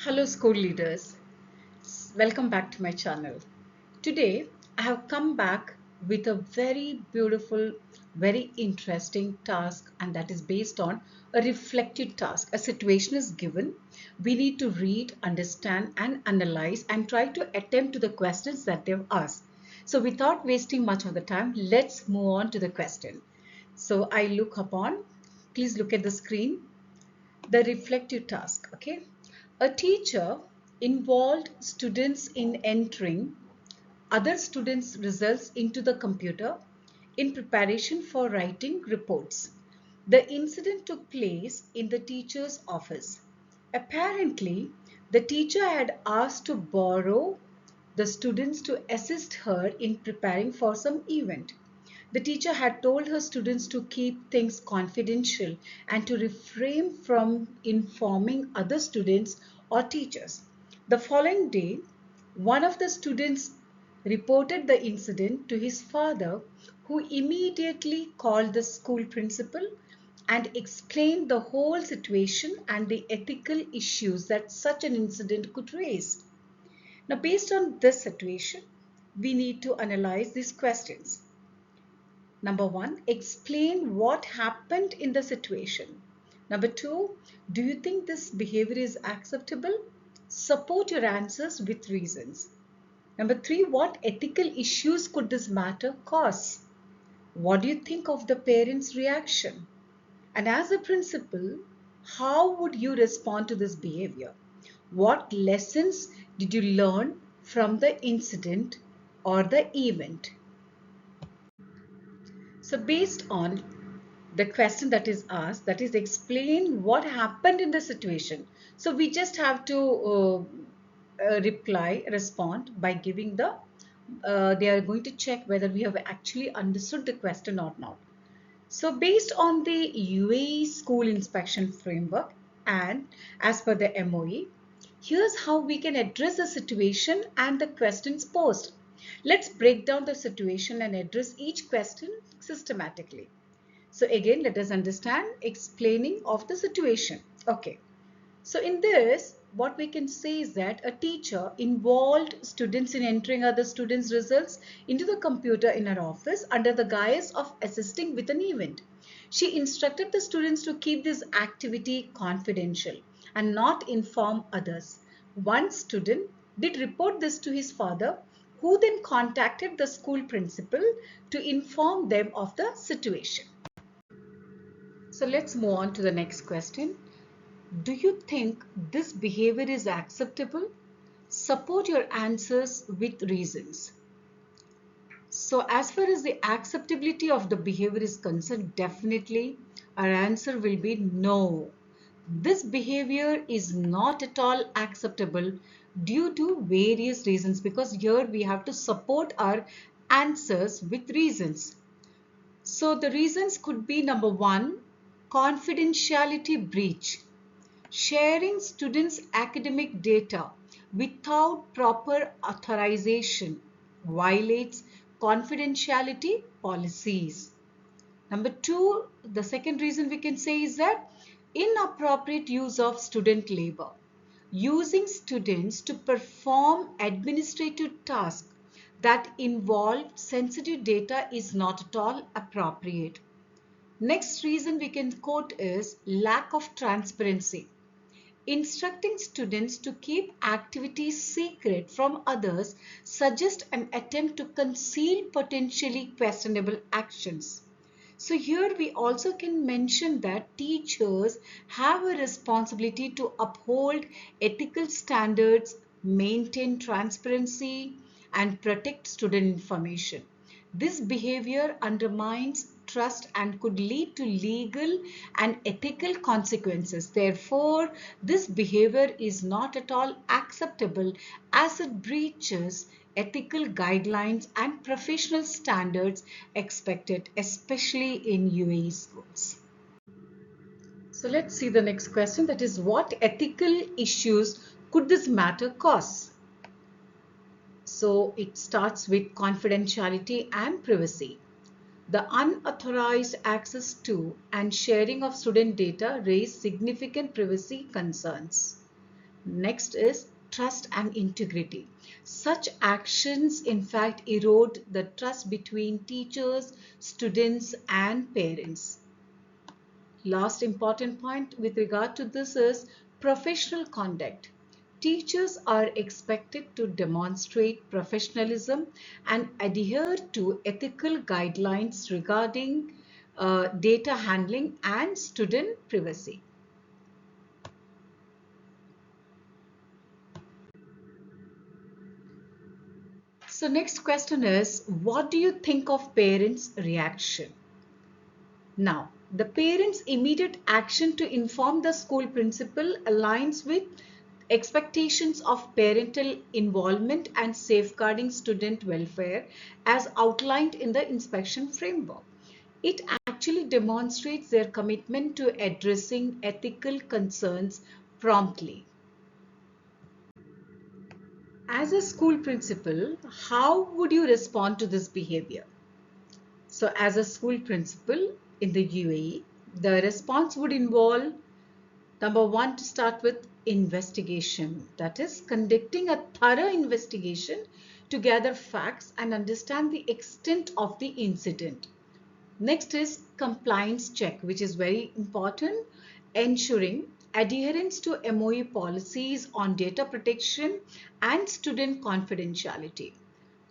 Hello school leaders, welcome back to my channel. Today I have come back with a very beautiful, very interesting task, and that is based on a reflective task. A situation is given, we need to read, understand and analyze and try to attempt to the questions that they've asked. So without wasting much of the time, let's move on to the question. So I look upon, please look at the screen, the reflective task. Okay, a teacher involved students in entering other students' results into the computer in preparation for writing reports. The incident took place in the teacher's office. Apparently, the teacher had asked to borrow the students to assist her in preparing for some event. The teacher had told her students to keep things confidential and to refrain from informing other students or teachers. The following day, one of the students reported the incident to his father, who immediately called the school principal and explained the whole situation and the ethical issues that such an incident could raise. Now, based on this situation, we need to analyze these questions. Number one, explain what happened in the situation. Number two, do you think this behavior is acceptable? Support your answers with reasons. Number three, what ethical issues could this matter cause? What do you think of the parents' reaction? And as a principal, how would you respond to this behavior? What lessons did you learn from the incident or the event? So based on the question that is asked, that is explain what happened in the situation. So we just have to respond by giving the, they are going to check whether we have actually understood the question or not. So based on the UAE school inspection framework and as per the MOE, here's how we can address the situation and the questions posed. Let's break down the situation and address each question systematically. So again, let us understand explaining of the situation. Okay. So in this, what we can say is that a teacher involved students in entering other students' results into the computer in her office under the guise of assisting with an event. She instructed the students to keep this activity confidential and not inform others. One student did report this to his father, who then contacted the school principal to inform them of the situation. So let's move on to the next question. Do you think this behavior is acceptable? Support your answers with reasons. So as far as the acceptability of the behavior is concerned, definitely our answer will be no. This behavior is not at all acceptable due to various reasons, because here we have to support our answers with reasons. So the reasons could be number one, confidentiality breach. Sharing students' academic data without proper authorization violates confidentiality policies. Number two, the second reason we can say is that inappropriate use of student labor. Using students to perform administrative tasks that involve sensitive data is not at all appropriate. Next reason we can quote is lack of transparency. Instructing students to keep activities secret from others suggests an attempt to conceal potentially questionable actions. So here we also can mention that teachers have a responsibility to uphold ethical standards, maintain transparency, and protect student information. This behavior undermines trust and could lead to legal and ethical consequences. Therefore, this behavior is not at all acceptable as it breaches ethical guidelines and professional standards expected, especially in UAE schools. So let's see the next question, that is, what ethical issues could this matter cause? So it starts with confidentiality and privacy. The unauthorized access to and sharing of student data raise significant privacy concerns. Next is trust and integrity. Such actions, in fact, erode the trust between teachers, students, and parents. Last important point with regard to this is professional conduct. Teachers are expected to demonstrate professionalism and adhere to ethical guidelines regarding data handling and student privacy. So next question is, what do you think of parents' reaction? Now, the parents' immediate action to inform the school principal aligns with expectations of parental involvement and safeguarding student welfare as outlined in the inspection framework. It actually demonstrates their commitment to addressing ethical concerns promptly. As a school principal, how would you respond to this behavior? So as a school principal in the UAE, the response would involve number one, to start with investigation. That is conducting a thorough investigation to gather facts and understand the extent of the incident. Next is compliance check, which is very important, ensuring adherence to MOE policies on data protection and student confidentiality.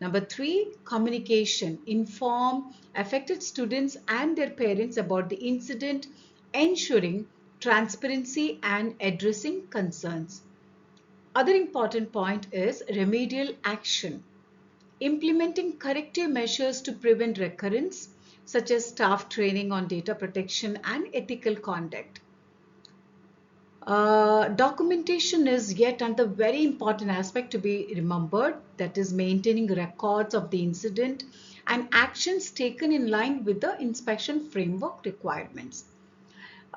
Number three, communication. Inform affected students and their parents about the incident, ensuring transparency and addressing concerns. Other important point is remedial action. Implementing corrective measures to prevent recurrence, such as staff training on data protection and ethical conduct. Documentation is yet another very important aspect to be remembered, that is maintaining records of the incident and actions taken in line with the inspection framework requirements.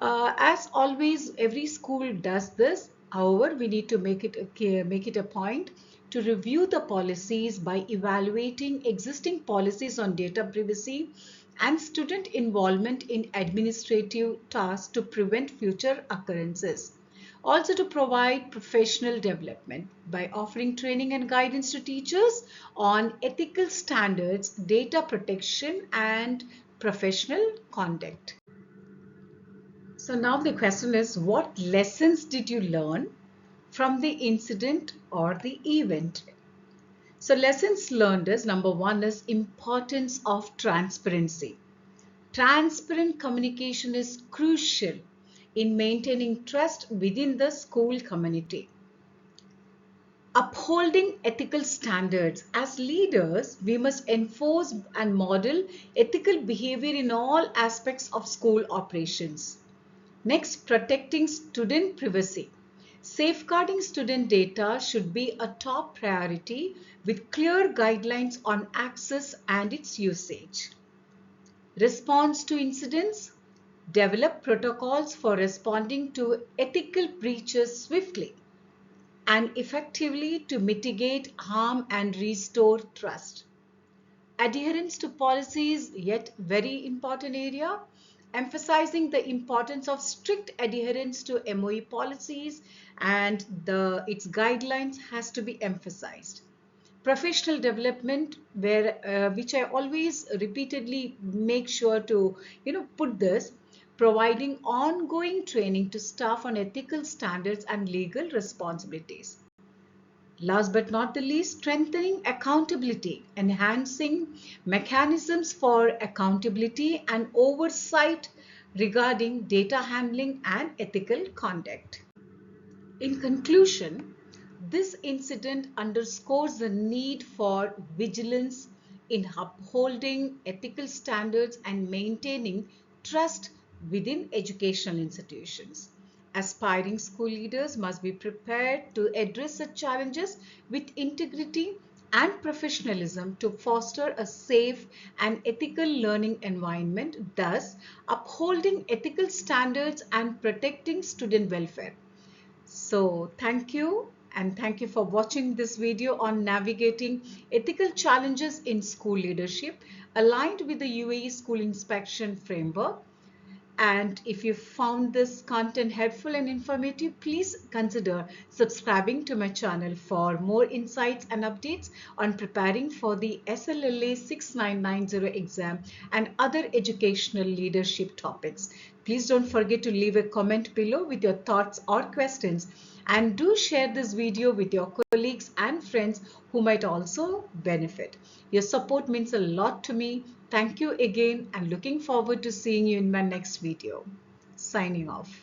As always, every school does this. However, we need to make it a point to review the policies by evaluating existing policies on data privacy and student involvement in administrative tasks to prevent future occurrences. Also to provide professional development by offering training and guidance to teachers on ethical standards, data protection, and professional conduct. So now the question is, what lessons did you learn from the incident or the event? So lessons learned is number one is importance of transparency. Transparent communication is crucial in maintaining trust within the school community. Upholding ethical standards. As leaders, we must enforce and model ethical behavior in all aspects of school operations. Next, protecting student privacy. Safeguarding student data should be a top priority with clear guidelines on access and its usage. Response to incidents. Develop protocols for responding to ethical breaches swiftly and effectively to mitigate harm and restore trust. Adherence to policies, yet very important area, emphasizing the importance of strict adherence to MOE policies and its guidelines has to be emphasized. Professional development, which I always repeatedly make sure to put this, providing ongoing training to staff on ethical standards and legal responsibilities. Last but not the least, strengthening accountability, enhancing mechanisms for accountability and oversight regarding data handling and ethical conduct. In conclusion, this incident underscores the need for vigilance in upholding ethical standards and maintaining trust within educational institutions. Aspiring school leaders must be prepared to address such challenges with integrity and professionalism to foster a safe and ethical learning environment, thus upholding ethical standards and protecting student welfare. So thank you for watching this video on navigating ethical challenges in school leadership aligned with the UAE School Inspection Framework. And if you found this content helpful and informative, please consider subscribing to my channel for more insights and updates on preparing for the SLLA 6990 exam and other educational leadership topics. Please don't forget to leave a comment below with your thoughts or questions, and do share this video with your colleagues and friends who might also benefit. Your support means a lot to me. Thank you again, and looking forward to seeing you in my next video. Signing off.